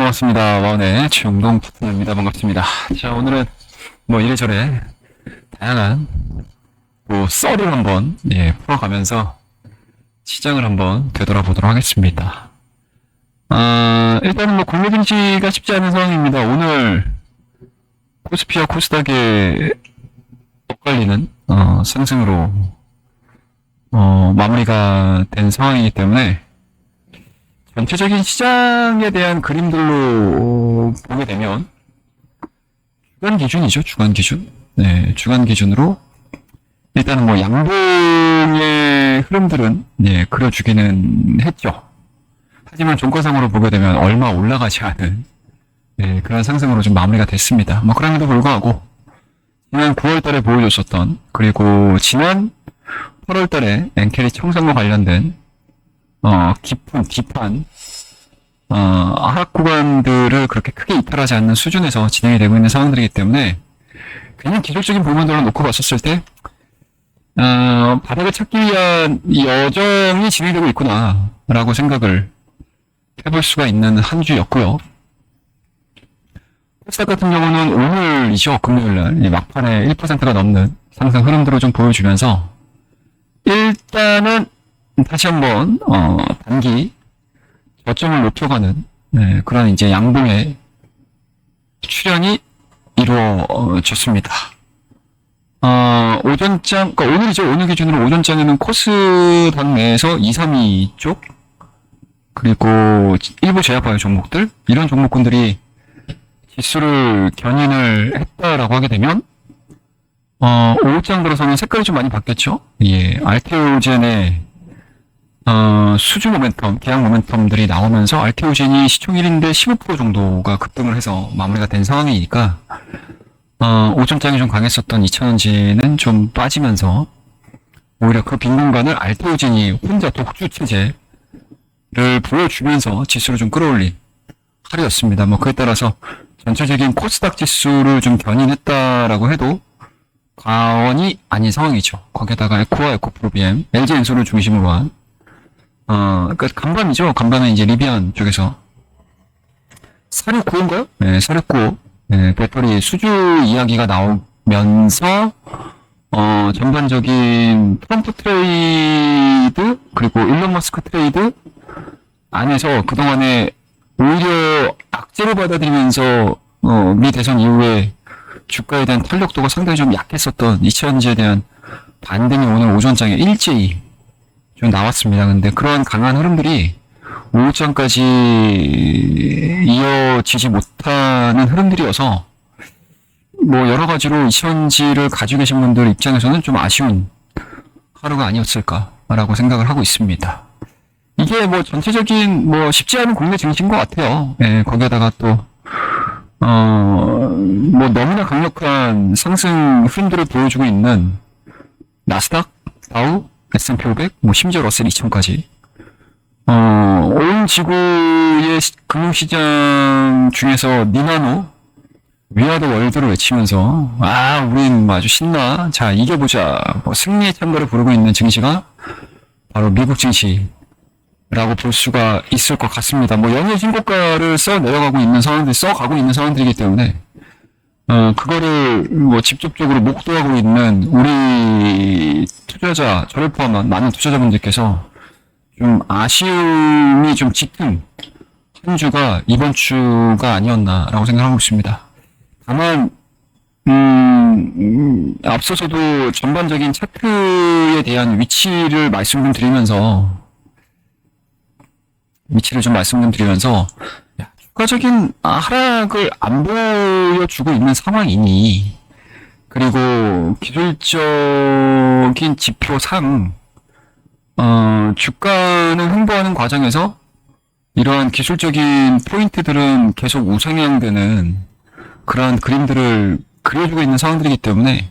반갑습니다. 와운의 최영동 파트너입니다. 반갑습니다. 자, 오늘은 뭐 이래저래 다양한 썰을 한번 풀어가면서 시장을 한번 되돌아보도록 하겠습니다. 일단은 뭐 국내 증시가 쉽지 않은 상황입니다. 오늘 코스피와 코스닥의 엇갈리는 상승으로 마무리가 된 상황이기 때문에 전체적인 시장에 대한 그림들로 보게 되면 주간 기준이죠. 주간 기준. 네, 주간 기준으로 일단은 뭐 양봉의 흐름들은 그려주기는 했죠. 하지만 종가상으로 보게 되면 얼마 올라가지 않은 그런 상승으로 좀 마무리가 됐습니다. 뭐 그럼에도 불구하고 지난 9월달에 보여줬었던, 그리고 지난 8월달에 엔캐리 청산과 관련된 깊은 딥한 하락 구간들을 그렇게 크게 이탈하지 않는 수준에서 진행이 되고 있는 상황들이기 때문에 그냥 기술적인 부분들로 놓고 봤었을 때 바닥을 찾기 위한 여정이 진행되고 있구나 라고 생각을 해볼 수가 있는 한 주였고요. 코스닥 같은 경우는 오늘이죠. 금요일날 막판에 1%가 넘는 상승 흐름들을 좀 보여주면서 일단은 다시 한번 단기 저점을 높여가는 그런 이제 양봉의 출현이 이루어졌습니다. 오전장, 그러니까 오늘이죠. 오늘 기준으로 오전장에는 코스닥 내에서 2, 3위 쪽, 그리고 일부 제약바이오 종목들, 이런 종목군들이 지수를 견인을 했다라고 하게 되면 오후장 들어서는 색깔이 좀 많이 바뀌었죠. 알테오젠의 수주 모멘텀, 계약 모멘텀들이 나오면서 알테오젠이 시총 1인데 15% 정도가 급등을 해서 마무리가 된 상황이니까 오전장이 좀 강했었던 2000원지는 좀 빠지면서 오히려 그 빈 공간을 알테오젠이 혼자 독주 체제를 보여주면서 지수를 좀 끌어올린 하루였습니다. 뭐 그에 따라서 전체적인 코스닥 지수를 좀 견인했다라고 해도 과언이 아닌 상황이죠. 거기에다가 에코와 에코프로비엠, LG엔솔을 중심으로 한 그러니까 간밤이죠. 간밤에 이제 리비안 쪽에서 469인가요? 네, 469. 배터리 수주 이야기가 나오면서 전반적인 트럼프 트레이드, 그리고 일론 머스크 트레이드 안에서 그동안에 오히려 악재를 받아들이면서 미 대선 이후에 주가에 대한 탄력도가 상당히 좀 약했었던 2000원지에 대한 반등이 오늘 오전장에 일제히 좀 나왔습니다. 근데 그러한 강한 흐름들이 오후장까지 이어지지 못하는 흐름들이어서 뭐 여러 가지로 2000원지를 가지고 계신 분들 입장에서는 좀 아쉬운 하루가 아니었을까라고 생각을 하고 있습니다. 이게 뭐 전체적인 뭐 쉽지 않은 국내 증시인 것 같아요. 거기에다가 또 뭐 너무나 강력한 상승 흐름들을 보여주고 있는 나스닥, 다우, S&P 500, 뭐 심지어 러셀 2000까지 온 지구의 금융시장 중에서 니나노 위아더 월드를 외치면서 우린 아주 신나, 자 이겨보자, 뭐 승리의 찬가를 부르고 있는 증시가 바로 미국 증시 라고 볼 수가 있을 것 같습니다. 뭐 연일 신고가를 써가고 있는 상황들이기 때문에 그거를 뭐 직접적으로 목도하고 있는 우리 투자자, 저를 포함한 많은 투자자분들께서 좀 아쉬움이 좀 짙은 한 주가 이번 주가 아니었나라고 생각하고 있습니다. 다만 앞서서도 전반적인 차트에 대한 위치를 말씀 좀 드리면서 추가적인 하락을 안 보여주고 있는 상황이니, 그리고 기술적인 지표상 주가는 흥보하는 과정에서 이러한 기술적인 포인트들은 계속 우상향되는 그러한 그림들을 그려주고 있는 상황들이기 때문에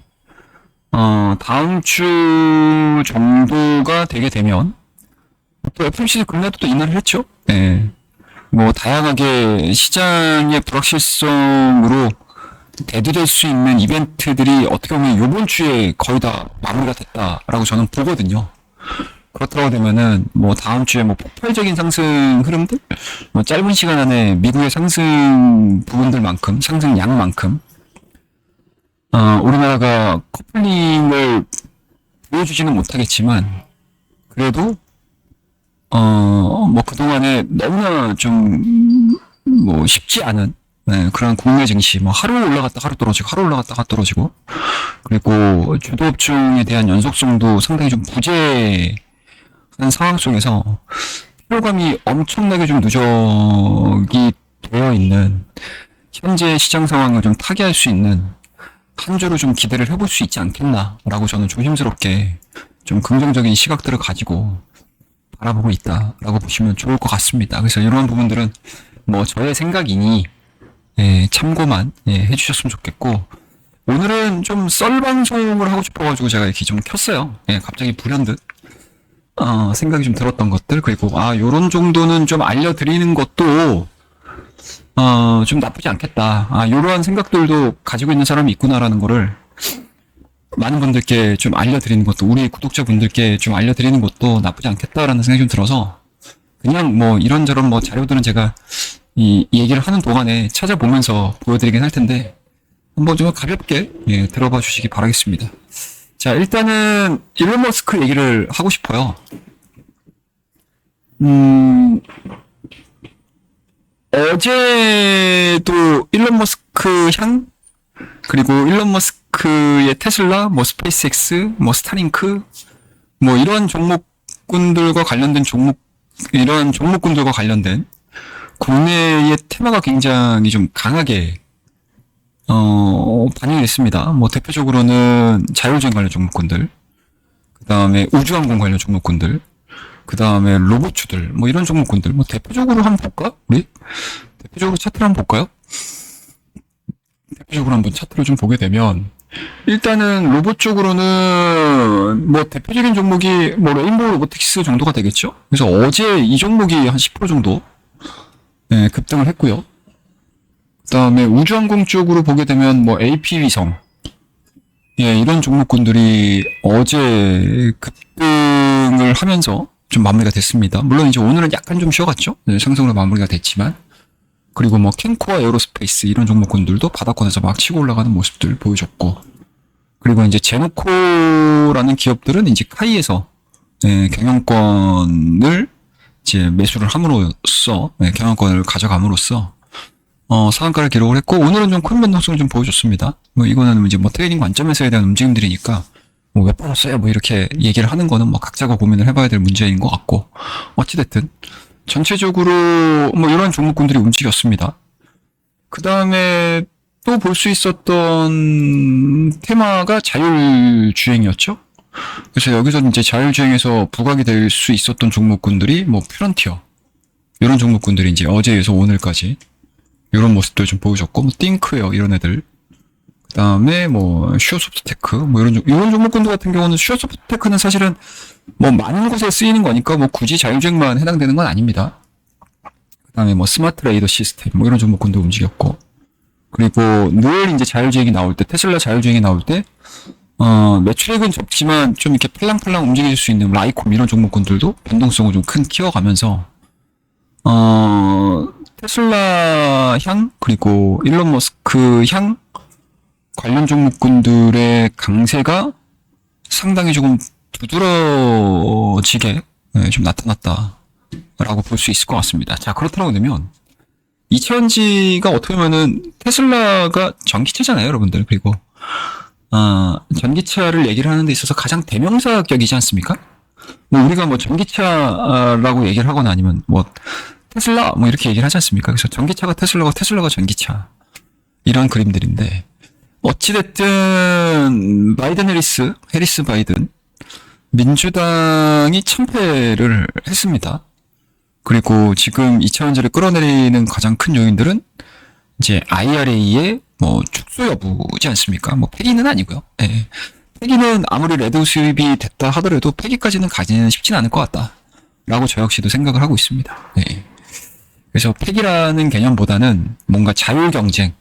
다음 주 정도가 되게 되면 또 FOMC 금리도 또 인하를 했죠. 뭐 다양하게 시장의 불확실성으로 대두될 수 있는 이벤트들이 어떻게 보면 이번 주에 거의 다 마무리가 됐다라고 저는 보거든요. 그렇다고 되면은 뭐 다음 주에 뭐 폭발적인 상승 흐름들, 뭐 짧은 시간 안에 미국의 상승 부분들만큼, 상승량만큼, 우리나라가 커플링을 보여주지는 못하겠지만, 그래도 뭐 그동안에 너무나 좀 뭐 쉽지 않은 그런 국내 증시, 뭐 하루 올라갔다 하루 떨어지고, 하루 올라갔다 하루 떨어지고, 그리고 주도 업종에 대한 연속성도 상당히 좀 부재한 상황 속에서 피로감이 엄청나게 좀 누적이 되어 있는 현재 시장 상황을 좀 타개할 수 있는 한 주로 좀 기대를 해볼 수 있지 않겠나라고 저는 조심스럽게 좀 긍정적인 시각들을 가지고 바라보고 있다라고 보시면 좋을 것 같습니다. 그래서 이런 부분들은 뭐 저의 생각이니 참고만 해주셨으면 좋겠고, 오늘은 좀 썰 방송을 하고 싶어가지고 제가 이렇게 좀 켰어요. 갑자기 불현듯 생각이 좀 들었던 것들, 그리고 요런 정도는 좀 알려드리는 것도 좀 나쁘지 않겠다. 요러한 생각들도 가지고 있는 사람이 있구나라는 거를 많은 분들께 좀 알려드리는 것도, 우리 구독자분들께 좀 알려드리는 것도 나쁘지 않겠다라는 생각이 좀 들어서, 그냥 뭐 이런저런 뭐 자료들은 제가 이 얘기를 하는 동안에 찾아보면서 보여드리긴 할 텐데, 한번 좀 가볍게 들어봐 주시기 바라겠습니다. 자, 일단은 일론 머스크 얘기를 하고 싶어요. 어제도 일론 머스크 향, 그리고 일론 머스크의 테슬라, 뭐 스페이스X, 뭐 스타링크, 뭐 이런 종목군들과 관련된 이런 종목군들과 관련된 국내의 테마가 굉장히 좀 강하게 반영이 됐습니다. 뭐 대표적으로는 자율주행 관련 종목군들, 그 다음에 우주항공 관련 종목군들, 그 다음에 로봇주들, 뭐 이런 종목군들, 뭐 대표적으로 한번 볼까? 우리? 대표적으로 차트를 한번 볼까요? 대표적으로 한번 차트를 좀 보게 되면, 일단은 로봇 쪽으로는 뭐 대표적인 종목이 뭐 레인보우 로보틱스 정도가 되겠죠? 그래서 어제 이 종목이 한 10% 정도 급등을 했고요. 그 다음에 우주항공 쪽으로 보게 되면 뭐 AP위성, 이런 종목군들이 어제 급등을 하면서 좀 마무리가 됐습니다. 물론 이제 오늘은 약간 좀 쉬어갔죠? 상승으로 마무리가 됐지만. 그리고 뭐 캔코아 에어로스페이스 이런 종목군들도 바닥권에서 막 치고 올라가는 모습들 보여줬고, 그리고 이제 제노코라는 기업들은 이제 카이에서 경영권을 이제 매수를 함으로써, 경영권을 가져감으로써 상한가를 기록을 했고, 오늘은 좀 큰 변동성을 좀 보여줬습니다. 뭐 이거는 이제 뭐 트레이딩 관점에서에 대한 움직임들이니까 뭐 왜 빠졌어요 뭐 이렇게 얘기를 하는 거는 뭐 각자가 고민을 해봐야 될 문제인 것 같고, 어찌됐든 전체적으로 뭐 이런 종목군들이 움직였습니다. 그 다음에 또 볼 수 있었던 테마가 자율주행이었죠. 그래서 여기서 이제 자율주행에서 부각이 될 수 있었던 종목군들이 뭐 퓨런티어, 이런 종목군들이 이제 어제에서 오늘까지 이런 모습들 좀 보여줬고, 뭐 띵크웨어 이런 애들, 그 다음에 뭐 슈어소프트테크, 뭐 이런 종목군들 같은 경우는, 슈어소프트테크는 사실은 뭐 많은 곳에 쓰이는 거니까 뭐 굳이 자율주행만 해당되는 건 아닙니다. 그 다음에 뭐 스마트 레이더 시스템, 뭐 이런 종목군도 움직였고, 그리고 늘 이제 자율주행이 나올 때, 테슬라 자율주행이 나올 때, 매출액은 적지만 좀 이렇게 팔랑팔랑 움직일 수 있는 라이콤 이런 종목군들도 변동성을 좀 큰 키워가면서, 테슬라 향, 그리고 일론 머스크 향 관련 종목군들의 강세가 상당히 조금 두드러지게 좀 나타났다라고 볼 수 있을 것 같습니다. 자, 그렇다고 되면 이차전지가 어떻게 보면은 테슬라가 전기차잖아요, 여러분들. 그리고 전기차를 얘기를 하는 데 있어서 가장 대명사격이지 않습니까? 뭐 우리가 뭐 전기차라고 얘기를 하거나 아니면 뭐 테슬라 뭐 이렇게 얘기를 하지 않습니까? 그래서 전기차가 테슬라고 테슬라가 전기차, 이런 그림들인데, 어찌됐든 바이든 해리스 바이든 민주당이 참패를 했습니다. 그리고 지금 2차원제를 끌어내리는 가장 큰 요인들은 이제 IRA의 뭐 축소 여부지 않습니까? 뭐 폐기는 아니고요. 폐기는 아무리 레드 수입이 됐다 하더라도 폐기까지는 가지는 쉽지는 않을 것 같다라고 저 역시도 생각을 하고 있습니다. 그래서 폐기라는 개념보다는 뭔가 자율 경쟁,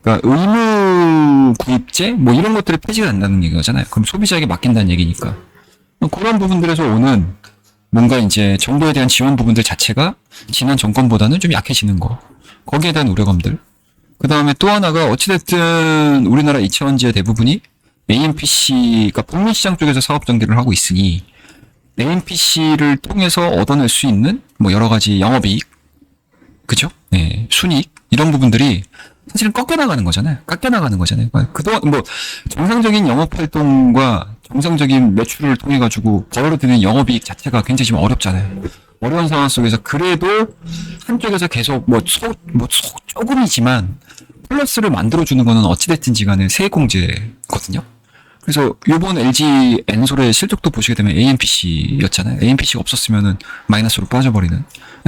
그러니까 의무 구입제 뭐 이런 것들이 폐지가 된다는 얘기잖아요. 그럼 소비자에게 맡긴다는 얘기니까 그런 부분들에서 오는 뭔가 이제 정부에 대한 지원 부분들 자체가 지난 정권보다는 좀 약해지는 거. 거기에 대한 우려감들. 그 다음에 또 하나가 어찌됐든 우리나라 2차원지의 대부분이 AMPC가 북미시장 쪽에서 사업 전개를 하고 있으니 AMPC를 통해서 얻어낼 수 있는 뭐 여러 가지 영업이익, 그죠? 네, 순이익 이런 부분들이 사실은 꺾여나가는 거잖아요. 깎여나가는 거잖아요. 그동안 뭐 정상적인 영업 활동과 정상적인 매출을 통해 가지고 벌어들이는 영업이익 자체가 굉장히 좀 어렵잖아요. 어려운 상황 속에서 그래도 한쪽에서 계속 조금이지만 플러스를 만들어주는 거는 어찌됐든지 간에 세액공제거든요. 그래서 요번 LG 엔솔의 실적도 보시게 되면 AMPC였잖아요. AMPC가 없었으면은 마이너스로 빠져버리는.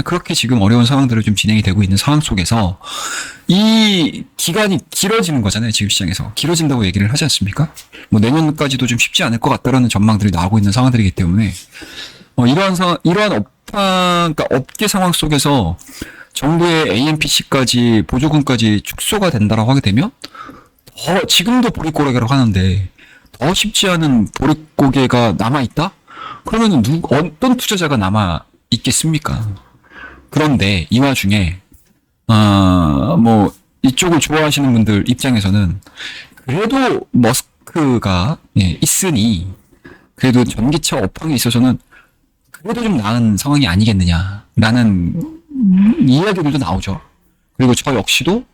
그렇게 지금 어려운 상황들을 좀 진행이 되고 있는 상황 속에서 이 기간이 길어지는 거잖아요. 지금 시장에서. 길어진다고 얘기를 하지 않습니까? 뭐 내년까지도 좀 쉽지 않을 것 같다라는 전망들이 나오고 있는 상황들이기 때문에 이러한 그러니까 업계 상황 속에서 정부의 AMPC까지 보조금까지 축소가 된다라고 하게 되면 지금도 보릿고개라고 하는데 더 쉽지 않은 보릿고개가 남아있다? 그러면 어떤 투자자가 남아있겠습니까? 그런데 이 와중에 뭐 이쪽을 좋아하시는 분들 입장에서는 그래도 머스크가 있으니 그래도 전기차 업황에 있어서는 그래도 좀 나은 상황이 아니겠느냐라는 이야기들도 나오죠. 그리고 저 역시도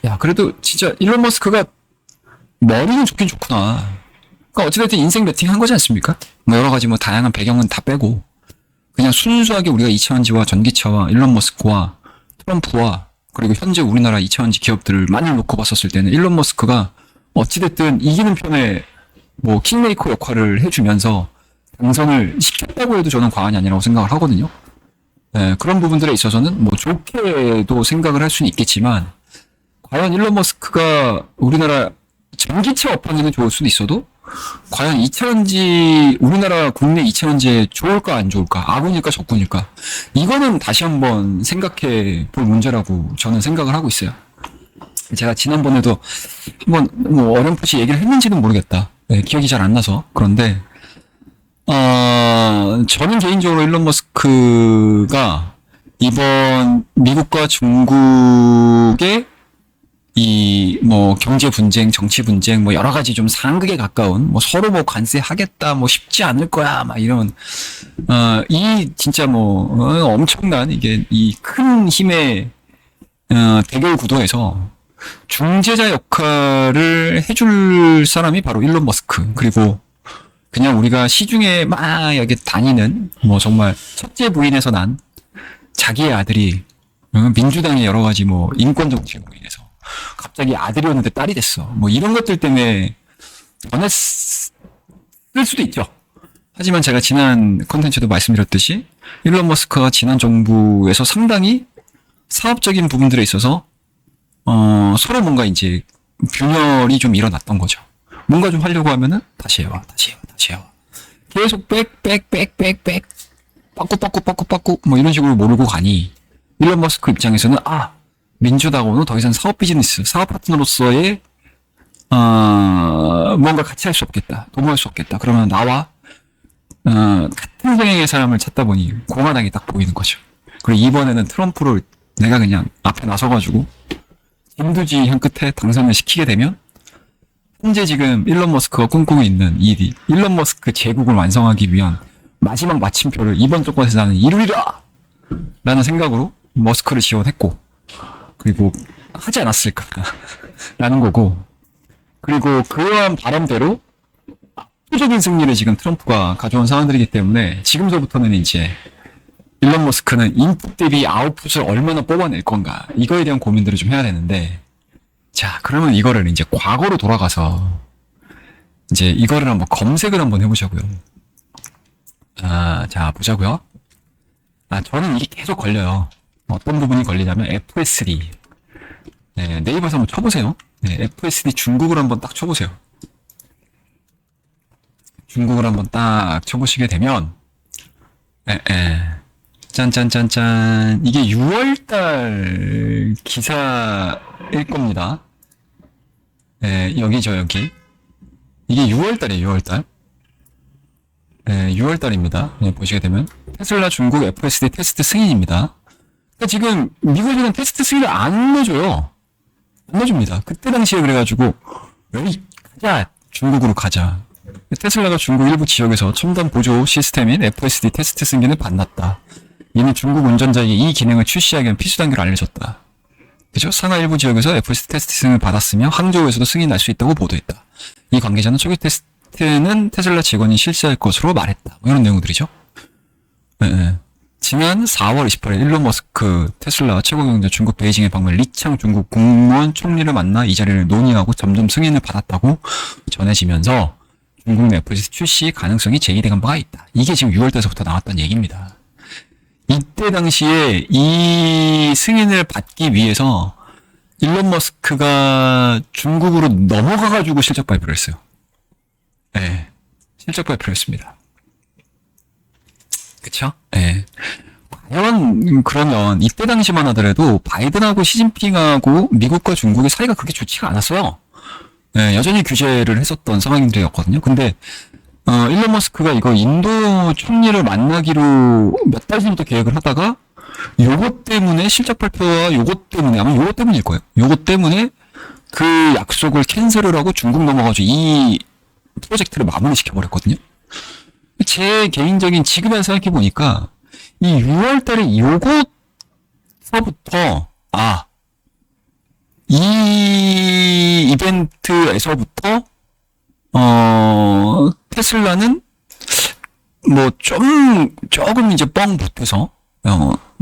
야 그래도 진짜 일론 머스크가 머리는 좋긴 좋구나. 그러니까 어찌됐든 인생 베팅 한 거지 않습니까? 뭐 여러 가지 뭐 다양한 배경은 다 빼고 그냥 순수하게 우리가 2차원지와 전기차와 일론 머스크와 트럼프와 그리고 현재 우리나라 2차원지 기업들을 많이 놓고 봤었을 때는 일론 머스크가 어찌됐든 이기는 편에 뭐 킹메이커 역할을 해주면서 당선을 시켰다고 해도 저는 과언이 아니라고 생각을 하거든요. 네, 그런 부분들에 있어서는 뭐 좋게도 생각을 할 수는 있겠지만 과연 일론 머스크가 우리나라 전기차 업황에는 좋을 수도 있어도 과연 2차원지 우리나라 국내 2차원지에 좋을까 안 좋을까 아군일까 적군일까 이거는 다시 한번 생각해 볼 문제라고 저는 생각을 하고 있어요. 제가 지난번에도 한번 뭐 어렴풋이 얘기를 했는지는 모르겠다. 네, 기억이 잘 안 나서 그런데 저는 개인적으로 일론 머스크가 이번 미국과 중국의 이 뭐 경제 분쟁, 정치 분쟁 뭐 여러 가지 좀 상극에 가까운 뭐 서로 뭐 관세 하겠다 뭐 쉽지 않을 거야 막 이런 이 진짜 뭐 엄청난 이게 이 큰 힘의 대결 구도에서 중재자 역할을 해줄 사람이 바로 일론 머스크 그리고 그냥 우리가 시중에 막 여기 다니는 뭐 정말 첫째 부인에서 난 자기의 아들이 민주당의 여러 가지 뭐 인권 정책으로 인해서 갑자기 아들이었는데 딸이 됐어. 뭐 이런 것들 때문에 변했을 수도 있죠. 하지만 제가 지난 컨텐츠도 말씀드렸듯이 일론 머스크가 지난 정부에서 상당히 사업적인 부분들에 있어서 서로 뭔가 이제 균열이 좀 일어났던 거죠. 뭔가 좀 하려고 하면은 다시 해와. 계속 빠꾸 뭐 이런 식으로 몰고 가니 일론 머스크 입장에서는 민주당하고는 더 이상 사업 비즈니스, 사업 파트너로서의 뭔가 같이 할 수 없겠다. 도모할 수 없겠다. 그러면 나와 같은 성향의 사람을 찾다 보니 공화당이 딱 보이는 거죠. 그리고 이번에는 트럼프를 내가 그냥 앞에 나서가지고 진두지휘 끝에 당선을 시키게 되면 현재 지금 일론 머스크가 꿈꾸고 있는 이 일론 머스크 제국을 완성하기 위한 마지막 마침표를 이번 정권에서 나는 이루리라! 라는 생각으로 머스크를 지원했고 그리고 하지 않았을까 라는 거고 그리고 그러한 바람대로 압도적인 승리를 지금 트럼프가 가져온 상황들이기 때문에 지금서부터는 이제 일론 머스크는 인풋 대비 아웃풋을 얼마나 뽑아낼 건가 이거에 대한 고민들을 좀 해야 되는데 자 그러면 이거를 이제 과거로 돌아가서 이제 이거를 한번 검색을 한번 해보자고요. 자 보자고요. 저는 이게 계속 걸려요. 어떤 부분이 걸리냐면 FSD 네, 네이버에서 한번 쳐보세요. 네, FSD 중국을 한번 딱 쳐보세요. 중국을 한번 딱 쳐보시게 되면 짠짠짠짠 이게 6월달 기사일 겁니다. 네, 여기죠 여기 이게 6월달이에요 6월달 6월 달입니다. 보시게 되면 테슬라 중국 FSD 테스트 승인입니다. 그러니까 지금 미국에서는 테스트 승인을 안 내줘요. 안 내줍니다. 그때 당시에 그래가지고 여기 가자, 중국으로 가자. 테슬라가 중국 일부 지역에서 첨단 보조 시스템인 FSD 테스트 승인을 받았다. 이는 중국 운전자에게 이 기능을 출시하기 위한 필수 단계를 알려줬다. 그죠? 상하 일부 지역에서 FSD 테스트 승인을 받았으며 항저우에서도 승인이 날 수 있다고 보도했다. 이 관계자는 초기 테스트는 테슬라 직원이 실시할 것으로 말했다. 뭐 이런 내용들이죠. 지난 4월 28일 일론 머스크 테슬라 최고 경영자 중국 베이징에 방문 리창 중국 국무원 총리를 만나 이 자리를 논의하고 점점 승인을 받았다고 전해지면서 중국 내 FSD 출시 가능성이 제기된 바가 있다. 이게 지금 6월달서부터 나왔던 얘기입니다. 이때 당시에 이 승인을 받기 위해서 일론 머스크가 중국으로 넘어가가지고 실적 발표를 했어요. 실적 발표를 했습니다. 그쵸? 과연 그러면 이때 당시만 하더라도 바이든하고 시진핑하고 미국과 중국의 사이가 그렇게 좋지가 않았어요. 여전히 규제를 했었던 상황들이었거든요. 근데 일론 머스크가 이거 인도 총리를 만나기로 몇 달 전부터 계획을 하다가 요것 때문에 실적 발표와 요것 때문에 아마 요것 때문일 거예요. 요것 때문에 그 약속을 캔슬을 하고 중국 넘어가지고 이 프로젝트를 마무리 시켜버렸거든요. 제 개인적인 지금에 생각해 보니까 이 6월 달에 요것서부터 이 이벤트에서부터 테슬라는 뭐 조금 이제 뻥 붙어서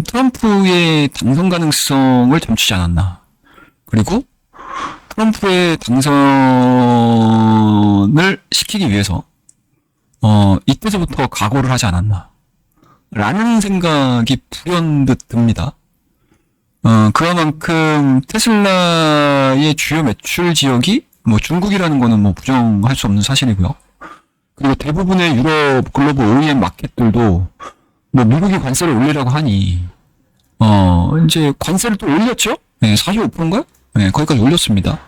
트럼프의 당선 가능성을 점치지 않았나. 그리고 트럼프의 당선을 시키기 위해서 이때서부터 각오를 하지 않았나 라는 생각이 불현듯 듭니다. 그만큼 테슬라의 주요 매출 지역이 뭐 중국이라는 거는 뭐 부정할 수 없는 사실이고요. 그리고 대부분의 유럽 글로벌 OEM 마켓들도 뭐 미국이 관세를 올리라고 하니 이제 관세를 또 올렸죠? 45%인가요? 거기까지 올렸습니다.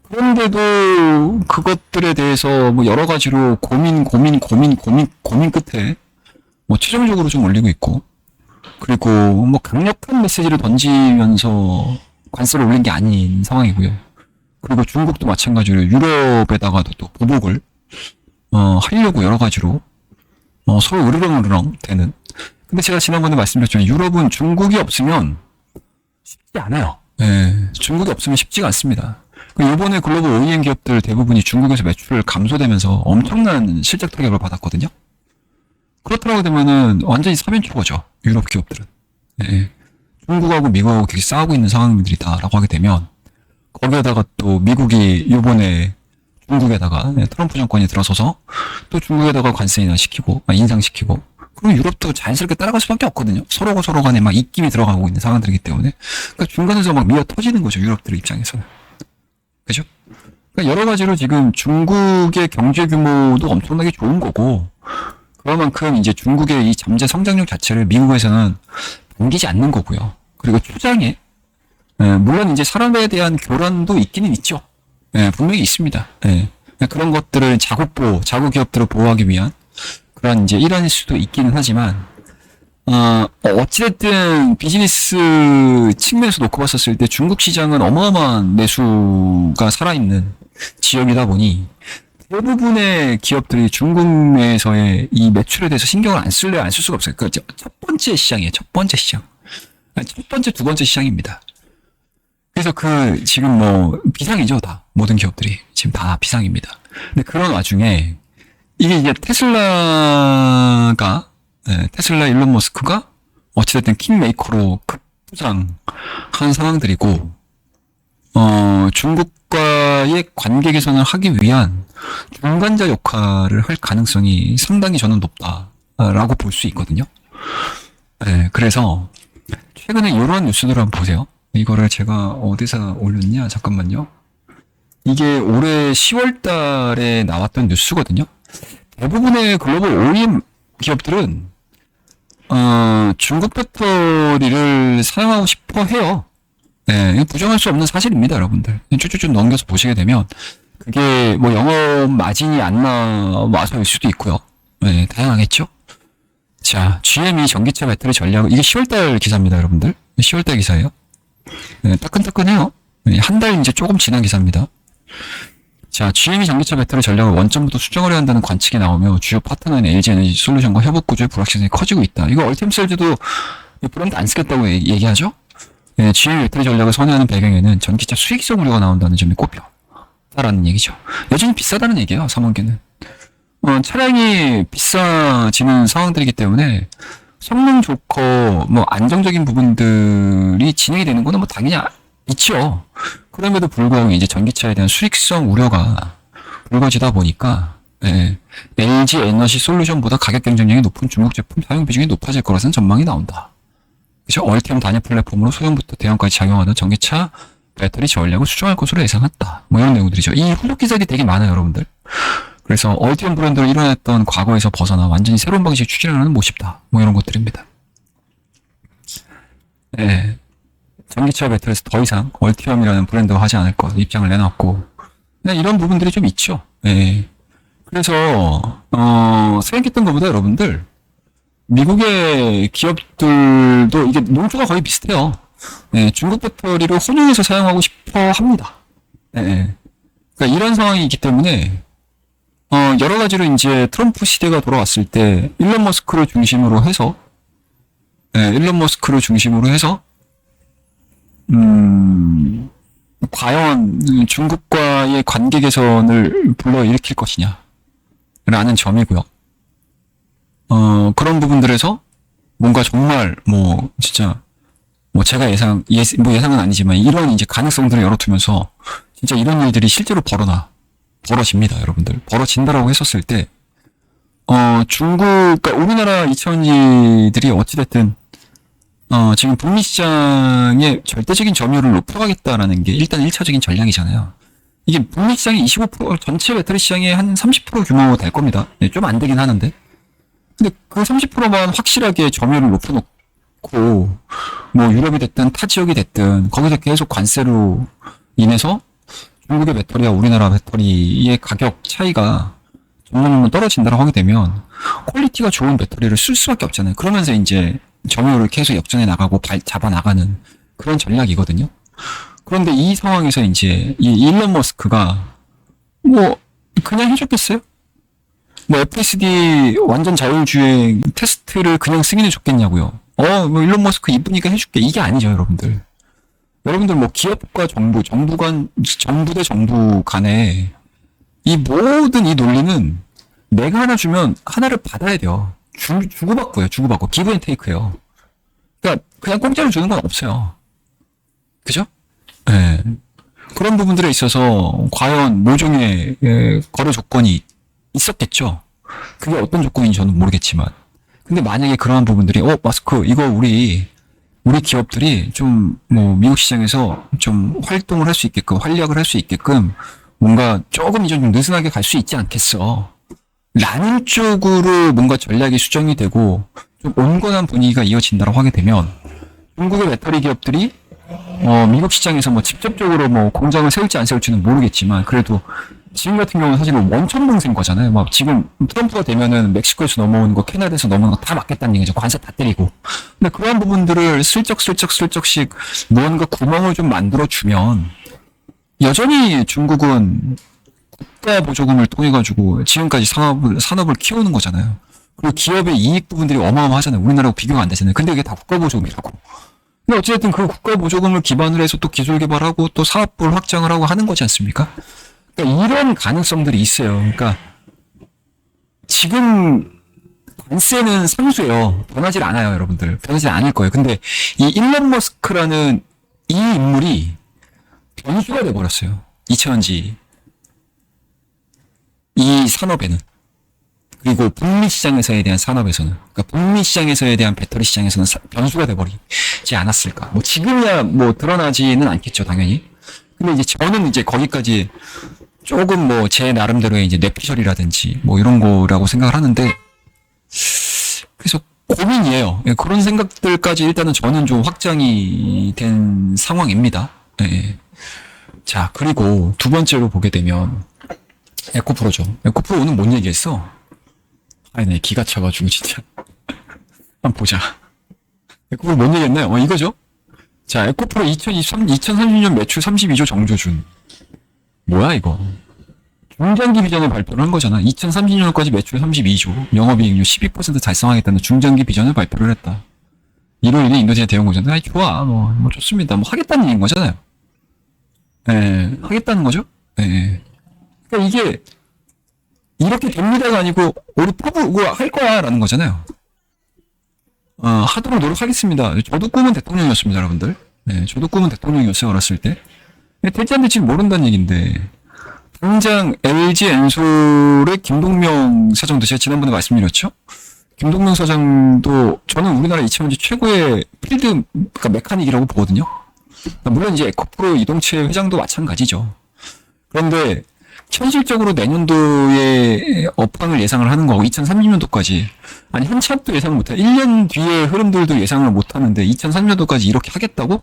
그런데도 그것들에 대해서 뭐 여러 가지로 고민 끝에 뭐 최종적으로 좀 올리고 있고, 그리고 뭐 강력한 메시지를 던지면서 관세를 올린 게 아닌 상황이고요. 그리고 중국도 마찬가지로 유럽에다가도 또 보복을 하려고 여러 가지로 서로 으르렁으르렁 되는. 근데 제가 지난번에 말씀드렸지만 유럽은 중국이 없으면 쉽지 않아요. 중국이 없으면 쉽지가 않습니다. 이번에 글로벌 OEM 기업들 대부분이 중국에서 매출 감소되면서 엄청난 실적 타격을 받았거든요. 그렇더라고 되면은 완전히 사면초거죠. 유럽 기업들은. 중국하고 미국하고 계속 싸우고 있는 상황들이다라고 하게 되면, 거기에다가 또 미국이 요번에 중국에다가 트럼프 정권이 들어서서 또 중국에다가 관세 인하시키고 인상시키고, 그럼 유럽도 자연스럽게 따라갈 수밖에 없거든요. 서로가 서로 간에 막 입김이 들어가고 있는 상황들이기 때문에. 그러니까 중간에서 막 미어 터지는 거죠. 유럽들 입장에서는. 그죠? 그러니까 여러 가지로 지금 중국의 경제 규모도 엄청나게 좋은 거고, 그만큼 이제 중국의 이 잠재 성장력 자체를 미국에서는 반기지 않는 거고요. 그리고 추장에 물론 이제 산업에 대한 교란도 있기는 있죠. 분명히 있습니다. 그런 것들을 자국 기업들을 보호하기 위한 그런 이제 일환일 수도 있기는 하지만, 어찌됐든 비즈니스 측면에서 놓고 봤었을 때 중국 시장은 어마어마한 내수가 살아있는 지역이다 보니 대부분의 기업들이 중국 내에서의 이 매출에 대해서 신경을 안 쓸 수가 없어요. 그 첫 번째 시장이에요. 첫 번째 시장. 첫 번째, 두 번째 시장입니다. 그래서 지금 뭐 비상이죠, 다. 모든 기업들이 지금 다 비상입니다. 근데 그런 와중에 이게 이제 테슬라 일론 머스크가 어찌됐든 킹메이커로 급부상한 상황들이고, 중국과의 관계 개선을 하기 위한 중간자 역할을 할 가능성이 상당히 저는 높다라고 볼 수 있거든요. 그래서 최근에 이런 뉴스들을 한번 보세요. 이거를 제가 어디서 올렸냐? 잠깐만요. 이게 올해 10월 달에 나왔던 뉴스거든요. 대부분의 글로벌 OEM 기업들은 중국 배터리를 사용하고 싶어 해요. 이거 부정할 수 없는 사실입니다, 여러분들. 쭉쭉쭉 넘겨서 보시게 되면 그게 뭐 영업 마진이 안 나와서일 수도 있고요. 네, 다양하겠죠? 자, GM이 전기차 배터리 전략, 이게 10월달 기사입니다, 여러분들. 10월달 기사예요. 네, 따끈따끈해요. 네, 한 달 이제 조금 지난 기사입니다. 자, GM이 전기차 배터리 전략을 원점부터 수정을 해야 한다는 관측이 나오며 주요 파트너인 LG에너지 솔루션과 협업 구조의 불확실성이 커지고 있다. 이거 얼티엄셀즈도 브랜드 안 쓰겠다고 얘기하죠? 네, GM이 배터리 전략을 선회하는 배경에는 전기차 수익성 우려가 나온다는 점이 꼽혔다라는 얘기죠. 여전히 비싸다는 얘기예요, 3원기는. 차량이 비싸지는 상황들이기 때문에 성능 좋고 뭐 안정적인 부분들이 진행이 되는 거는 뭐 당연히 있죠. 그럼에도 불구하고 이제 전기차에 대한 수익성 우려가 불거지다 보니까 LG 에너지 솔루션보다 가격 경쟁력이 높은 중국 제품 사용 비중이 높아질 거라는 전망이 나온다. 그죠? 얼티엄 단일 플랫폼으로 소형부터 대형까지 작용하는 전기차 배터리 전략을 수정할 것으로 예상한다. 뭐 이런 내용들이죠. 이 후속 기사들이 되게 많아요, 여러분들. 그래서 얼티엄 브랜드로 일어났던 과거에서 벗어나 완전히 새로운 방식을 추진하는 모습이다. 뭐 이런 것들입니다. 네. 전기차 배터리에서 더 이상 얼티엄이라는 브랜드와 하지 않을 것 입장을 내놨고, 네, 이런 부분들이 좀 있죠. 네. 그래서 생각했던 것보다 여러분들 미국의 기업들도 이게 논조가 거의 비슷해요. 네, 중국 배터리를 혼용해서 사용하고 싶어 합니다. 네. 그러니까 이런 상황이 있기 때문에 여러 가지로 이제 트럼프 시대가 돌아왔을 때 일론 머스크를 중심으로 해서 과연 중국과의 관계 개선을 불러일으킬 것이냐라는 점이고요. 그런 부분들에서 뭔가 정말 진짜 제가 예상은 아니지만 이런 이제 가능성들을 열어두면서 진짜 이런 일들이 실제로 벌어집니다, 여러분들. 벌어진다라고 했었을 때 그러니까 우리나라 이차전지들이 어찌됐든 지금 북미 시장의 절대적인 점유율을 높여가겠다라는 게 일단 1차적인 전략이잖아요. 이게 북미 시장이 25% 전체 배터리 시장의 한 30% 규모 될 겁니다. 네, 좀 안 되긴 하는데. 근데 그 30%만 확실하게 점유율을 높여놓고 유럽이 됐든 타 지역이 됐든 거기서 계속 관세로 인해서 중국의 배터리와 우리나라 배터리의 가격 차이가 점점 떨어진다고 하게 되면 퀄리티가 좋은 배터리를 쓸 수밖에 없잖아요. 그러면서 이제 점유율을 계속 역전해 나가고 잡아 나가는 그런 전략이거든요. 그런데 이 상황에서 이제 이 일론 머스크가 그냥 해줬겠어요? FSD 완전 자율주행 테스트를 그냥 승인해 줬겠냐고요. 일론 머스크 이쁘니까 해줄게. 이게 아니죠, 여러분들. 여러분들 기업과 정부 대 정부 간에 이 모든 이 논리는 내가 하나 주면 하나를 받아야 돼요. 주고받고요. 기브 앤 테이크예요. 그러니까 그냥 공짜로 주는 건 없어요. 그죠? 네. 그런 부분들에 있어서 과연 모종의 거래 조건이 있었겠죠. 그게 어떤 조건인지 저는 모르겠지만. 근데 만약에 그러한 부분들이 마스크 이거 우리 기업들이 좀 미국 시장에서 좀 활동을 할 수 있게끔 활약을 할 수 있게끔 뭔가 조금 좀 느슨하게 갈 수 있지 않겠어. 라는 쪽으로 뭔가 전략이 수정이 되고 좀 온건한 분위기가 이어진다고 하게 되면 중국의 배터리 기업들이 미국 시장에서 직접적으로 공장을 세울지 안 세울지는 모르겠지만 그래도 지금 같은 경우는 사실 원천봉쇄인 거잖아요. 지금 트럼프가 되면은 멕시코에서 넘어오는 거, 캐나다에서 넘어오는 거 다 막겠다는 얘기죠. 관세 다 때리고. 근데 그러한 부분들을 슬쩍씩 무언가 구멍을 좀 만들어주면 여전히 중국은 국가 보조금을 통해가지고 지금까지 산업을 키우는 거잖아요. 그리고 기업의 이익 부분들이 어마어마하잖아요. 우리나라하고 비교가 안 되잖아요. 근데 이게 다 국가 보조금이라고. 근데 어쨌든 그 국가 보조금을 기반으로 해서 또 기술 개발하고 또 사업부를 확장을 하고 하는 거지 않습니까? 그러니까 이런 가능성들이 있어요. 그러니까 지금 관세는 상수예요. 변하지 않아요, 여러분들. 변하지 않을 거예요. 근데 이 일론 머스크라는 이 인물이 변수가 돼버렸어요. 이차전지 이 산업에는. 그리고 북미 시장에서에 대한 산업에서는. 그러니까 북미 시장에서에 대한 배터리 시장에서는 변수가 돼버리지 않았을까. 지금이야 드러나지는 않겠죠, 당연히. 근데 이제 저는 이제 거기까지 조금 제 나름대로의 이제 뇌피셜이라든지 이런 거라고 생각을 하는데, 그래서 고민이에요. 그런 생각들까지 일단은 저는 좀 확장이 된 상황입니다. 네. 자, 그리고 두 번째로 보게 되면 에코프로죠. 에코프로 오늘 뭔 얘기했어? 아니, 네, 기가 차가지고, 진짜. 한번 보자. 에코프로 뭔 얘기했나요? 이거죠? 자, 에코프로 2030년 매출 32조 정조준. 뭐야, 이거? 중장기 비전을 발표를 한 거잖아. 2030년까지 매출 32조, 영업이익률 12% 달성하겠다는 중장기 비전을 발표를 했다. 이로 인해 인도시아 대형 공장, 아이, 좋아. 뭐 좋습니다. 뭐 하겠다는 얘기인 거잖아요. 예, 하겠다는 거죠? 예. 그러니까 이게, 이렇게 됩니다가 아니고, 우리 포부, 할 거야. 라는 거잖아요. 하도록 노력하겠습니다. 저도 꿈은 대통령이었습니다, 여러분들. 네, 저도 꿈은 대통령이었어요, 어렸을 때. 되지 안 될지 모른다는 얘기인데, 당장 LG 엔솔의 김동명 사장도 제가 지난번에 말씀드렸죠? 김동명 사장도 저는 우리나라 이차원지 최고의 필드, 그러니까 메카닉이라고 보거든요. 물론 이제 에코프로 이동체 회장도 마찬가지죠. 그런데 현실적으로 내년도에 업황을 예상을 하는 거고 2030년도까지 아니 한치 앞도 예상을 못해. 1년 뒤의 흐름들도 예상을 못하는데 2030년도까지 이렇게 하겠다고?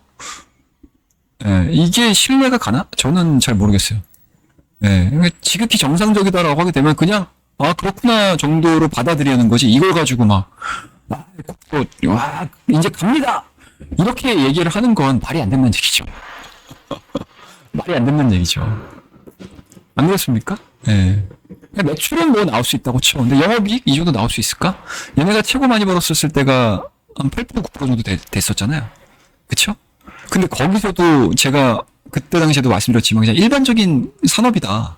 예, 이게 신뢰가 가나? 저는 잘 모르겠어요. 예, 지극히 정상적이다라고 하게 되면 그냥 그렇구나 정도로 받아들이는 거지. 이걸 가지고 막 이제 갑니다. 이렇게 얘기를 하는 건 말이 안 된다는 얘기죠. 말이 안 된다는 얘기죠. 안 그렇습니까? 예. 매출은 뭐 나올 수 있다고 쳐. 근데 영업이익 이 정도 나올 수 있을까? 얘네가 최고 많이 벌었을 때가 한 8% 9% 정도 됐었잖아요. 그쵸? 근데 거기서도 제가 그때 당시에도 말씀드렸지만 그냥 일반적인 산업이다.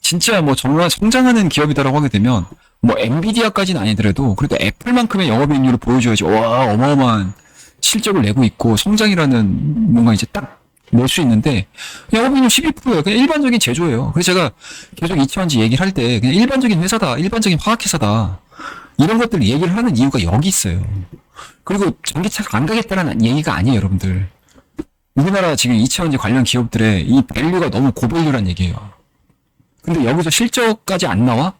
진짜 뭐 정말 성장하는 기업이다라고 하게 되면 뭐 엔비디아까지는 아니더라도 그래도 애플만큼의 영업이익률을 보여줘야지 와 어마어마한 실적을 내고 있고 성장이라는 뭔가 이제 딱 낼 수 있는데 영업이익률 12%예요. 그냥 일반적인 제조예요. 그래서 제가 계속 이차원지 얘기를 할 때 그냥 일반적인 회사다, 일반적인 화학회사다 이런 것들 얘기를 하는 이유가 여기 있어요. 그리고 전기차가 안 가겠다는 얘기가 아니에요, 여러분들. 우리나라 지금 이차원지 관련 기업들의 이 밸류가 너무 고밸류란 얘기예요. 근데 여기서 실적까지 안 나와?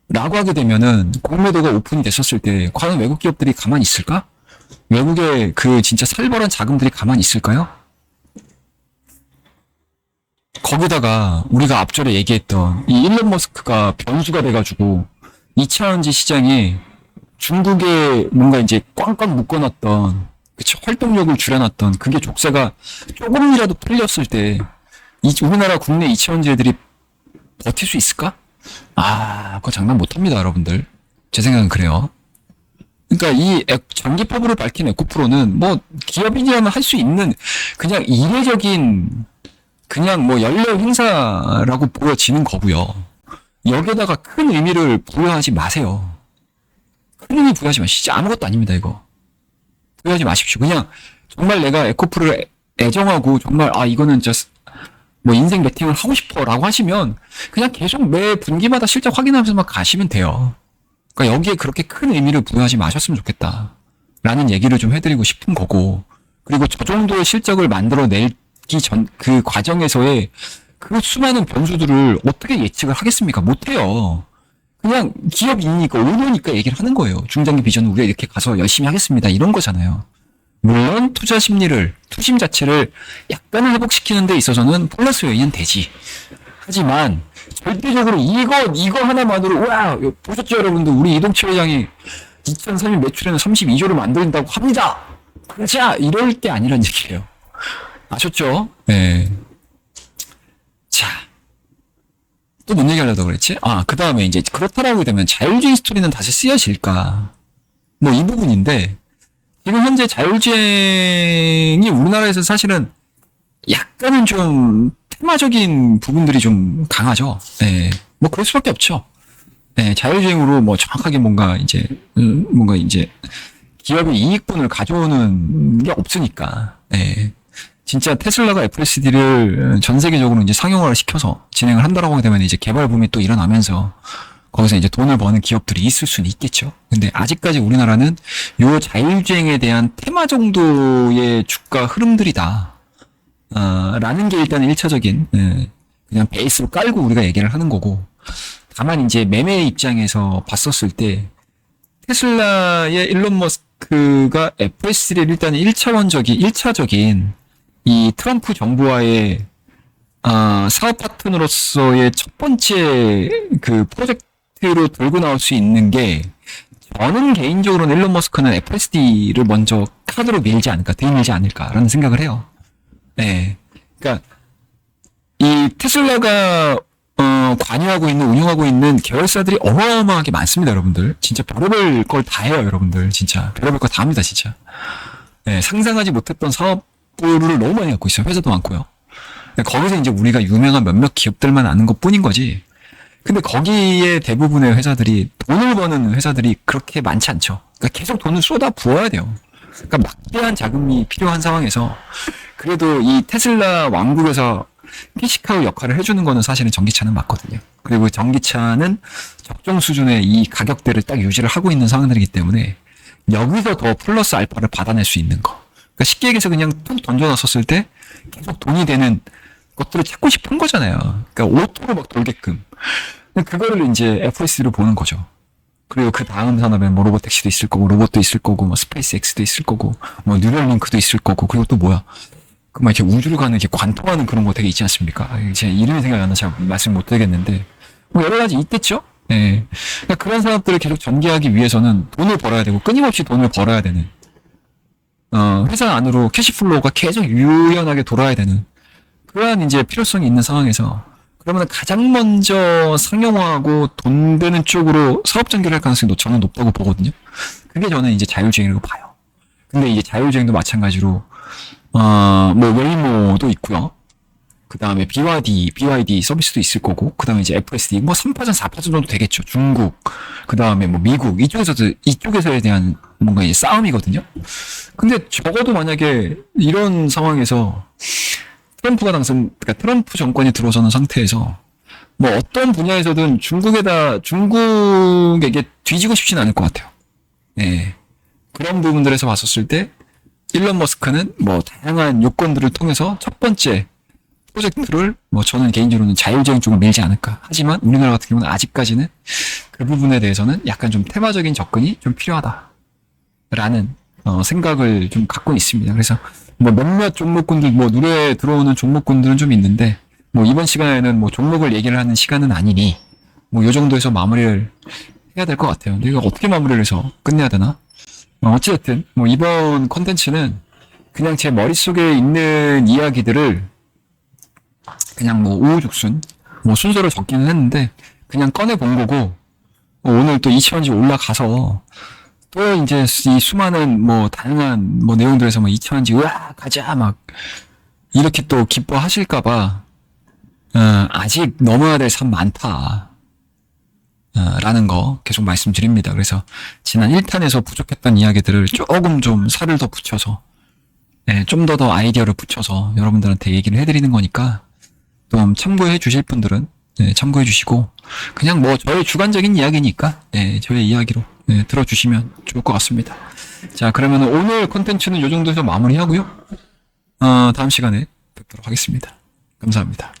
라고 하게 되면은 공매도가 오픈이 됐었을 때 과연 외국 기업들이 가만히 있을까? 외국의 그 진짜 살벌한 자금들이 가만히 있을까요? 거기다가 우리가 앞전에 얘기했던 이 일론 머스크가 변수가 돼가지고 2차원지 시장에 중국에 뭔가 이제 꽝꽝 묶어놨던 그치 활동력을 줄여놨던 그게 족쇄가 조금이라도 풀렸을 때 우리나라 국내 2차원지들이 버틸 수 있을까? 그거 장난 못합니다, 여러분들. 제 생각은 그래요. 그러니까 이 전기포부를 밝힌 에코프로는 뭐 기업인이라면 할 수 있는 그냥 이례적인 그냥 뭐 연례 행사라고 보여지는 거고요. 여기에다가 큰 의미를 부여하지 마세요. 큰 의미 부여하지 마시죠. 아무것도 아닙니다, 이거. 부여하지 마십시오. 그냥 정말 내가 에코프로를 애정하고 정말 이거는 just 뭐 인생 베팅을 하고 싶어라고 하시면 그냥 계속 매 분기마다 실적 확인하면서만 가시면 돼요. 그러니까 여기에 그렇게 큰 의미를 부여하지 마셨으면 좋겠다. 라는 얘기를 좀 해드리고 싶은 거고 그리고 저 정도의 실적을 만들어내기 전 그 과정에서의 그 수많은 변수들을 어떻게 예측을 하겠습니까? 못해요. 그냥 기업이니까 오르니까 얘기를 하는 거예요. 중장기 비전은 우리가 이렇게 가서 열심히 하겠습니다. 이런 거잖아요. 물론 투자 심리를 투심 자체를 약간은 회복시키는 데 있어서는 플러스 요인은 되지. 하지만 절대적으로 이거 하나만으로 와 보셨죠 여러분들 우리 이동철 회장이 2003년 매출에는 32조를 만든다고 합니다. 자 이럴 게 아니란 얘기예요. 아셨죠? 네. 자 또 뭔 얘기하려고 그랬지? 그 다음에 이제 그렇다라고 되면 자율주행 스토리는 다시 쓰여질까? 뭐 이 부분인데 지금 현재 자율주행이 우리나라에서 사실은 약간은 좀 테마적인 부분들이 좀 강하죠. 네. 뭐 그럴 수밖에 없죠. 네. 자율주행으로 뭐 정확하게 뭔가 이제 기업의 이익분을 가져오는 게 없으니까. 네. 진짜 테슬라가 FSD를 전 세계적으로 이제 상용화를 시켜서 진행을 한다라고 하게 되면 이제 개발 붐이 또 일어나면서 거기서 이제 돈을 버는 기업들이 있을 수는 있겠죠. 근데 아직까지 우리나라는 요 자율주행에 대한 테마 정도의 주가 흐름들이다. 라는 게 일단 1차적인, 그냥 베이스로 깔고 우리가 얘기를 하는 거고. 다만 이제 매매 입장에서 봤었을 때, 테슬라의 일론 머스크가 FSD를 일단 1차적인 이 트럼프 정부와의 사업 파트너로서의 첫 번째 그 프로젝트 프로젝트로 들고 나올 수 있는 게, 저는 개인적으로는 일론 머스크는 FSD를 먼저 카드로 밀지 않을까, 들이밀지 않을까라는 생각을 해요. 예. 그러니까 이 테슬라가 관여하고 있는, 운영하고 있는 계열사들이 어마어마하게 많습니다, 여러분들. 진짜 별의별 걸 다 해요, 여러분들. 진짜 별의별 걸 다 합니다, 진짜. 예, 상상하지 못했던 사업부를 너무 많이 갖고 있어요. 회사도 많고요. 거기서 이제 우리가 유명한 몇몇 기업들만 아는 것 뿐인 거지. 근데 거기에 대부분의 회사들이, 돈을 버는 회사들이 그렇게 많지 않죠. 그러니까 계속 돈을 쏟아 부어야 돼요. 그러니까 막대한 자금이 필요한 상황에서 그래도 이 테슬라 왕국에서 캐시카우 역할을 해주는 거는 사실은 전기차는 맞거든요. 그리고 전기차는 적정 수준의 이 가격대를 딱 유지를 하고 있는 상황들이기 때문에 여기서 더 플러스 알파를 받아낼 수 있는 거. 그러니까 쉽게 얘기해서 그냥 툭 던져놨었을 때 계속 돈이 되는 것들을 찾고 싶은 거잖아요. 그러니까 오토로 막 돌게끔. 그거를 이제 FSD로 보는 거죠. 그리고 그 다음 산업에 뭐 로보택시도 있을 거고, 로봇도 있을 거고, 뭐 스페이스 X도 있을 거고, 뭐 뉴럴링크도 있을 거고, 그리고 또 뭐야? 그 막 이렇게 우주로 가는 이렇게 관통하는 그런 거 되게 있지 않습니까? 제 이름이 생각이 안 나서 잘 말씀 못 드리겠는데, 뭐 여러 가지 있겠죠? 예. 그러니까 그런 산업들을 계속 전개하기 위해서는 돈을 벌어야 되고, 끊임없이 돈을 벌어야 되는, 회사 안으로 캐시플로우가 계속 유연하게 돌아야 되는, 그러한 이제 필요성이 있는 상황에서, 그러면 가장 먼저 상용화하고 돈 되는 쪽으로 사업 전개를 할 가능성이 저는 높다고 보거든요. 그게 저는 이제 자율주행이라고 봐요. 근데 이제 자율주행도 마찬가지로, 뭐, 웨이모도 있고요. 그 다음에 BYD 서비스도 있을 거고, 그 다음에 이제 FSD, 뭐 3파전, 4파전 정도 되겠죠. 중국, 그 다음에 뭐 미국, 이쪽에서에 대한 뭔가 이제 싸움이거든요. 근데 적어도 만약에 이런 상황에서 그러니까 트럼프 정권이 들어서는 상태에서 뭐 어떤 분야에서든 중국에게 뒤지고 싶진 않을 것 같아요. 예. 그런 부분들에서 봤었을 때, 일론 머스크는 뭐 다양한 요건들을 통해서 첫 번째 프로젝트를 뭐 저는 개인적으로는 자율주행 쪽을 밀지 않을까. 하지만 우리나라 같은 경우는 아직까지는 그 부분에 대해서는 약간 좀 테마적인 접근이 좀 필요하다라는 생각을 좀 갖고 있습니다. 그래서 뭐 몇몇 종목군들, 뭐 눈에 들어오는 종목군들은 좀 있는데, 뭐 이번 시간에는 뭐 종목을 얘기를 하는 시간은 아니니, 뭐 요 정도에서 마무리를 해야 될 것 같아요. 근데 이거 어떻게 마무리를 해서 끝내야 되나? 어찌됐든, 뭐 이번 컨텐츠는 그냥 제 머릿속에 있는 이야기들을 그냥 뭐 우후죽순, 뭐 순서를 적기는 했는데, 그냥 꺼내본 거고, 오늘 또 이치원지 올라가서, 또 이제 이 수많은 뭐 다양한 뭐 내용들에서 뭐 이천지 으아 가자 막 이렇게 또 기뻐하실까봐 아직 넘어야 될 산 많다 라는 거 계속 말씀드립니다. 그래서 지난 1탄에서 부족했던 이야기들을 조금 좀 살을 더 붙여서 좀 더 아이디어를 붙여서 여러분들한테 얘기를 해드리는 거니까 좀 참고해 주실 분들은 참고해 주시고, 그냥 뭐 저의 주관적인 이야기니까 저의 이야기로 들어주시면 좋을 것 같습니다. 자, 그러면 오늘 콘텐츠는 이 정도에서 마무리하고요. 다음 시간에 뵙도록 하겠습니다. 감사합니다.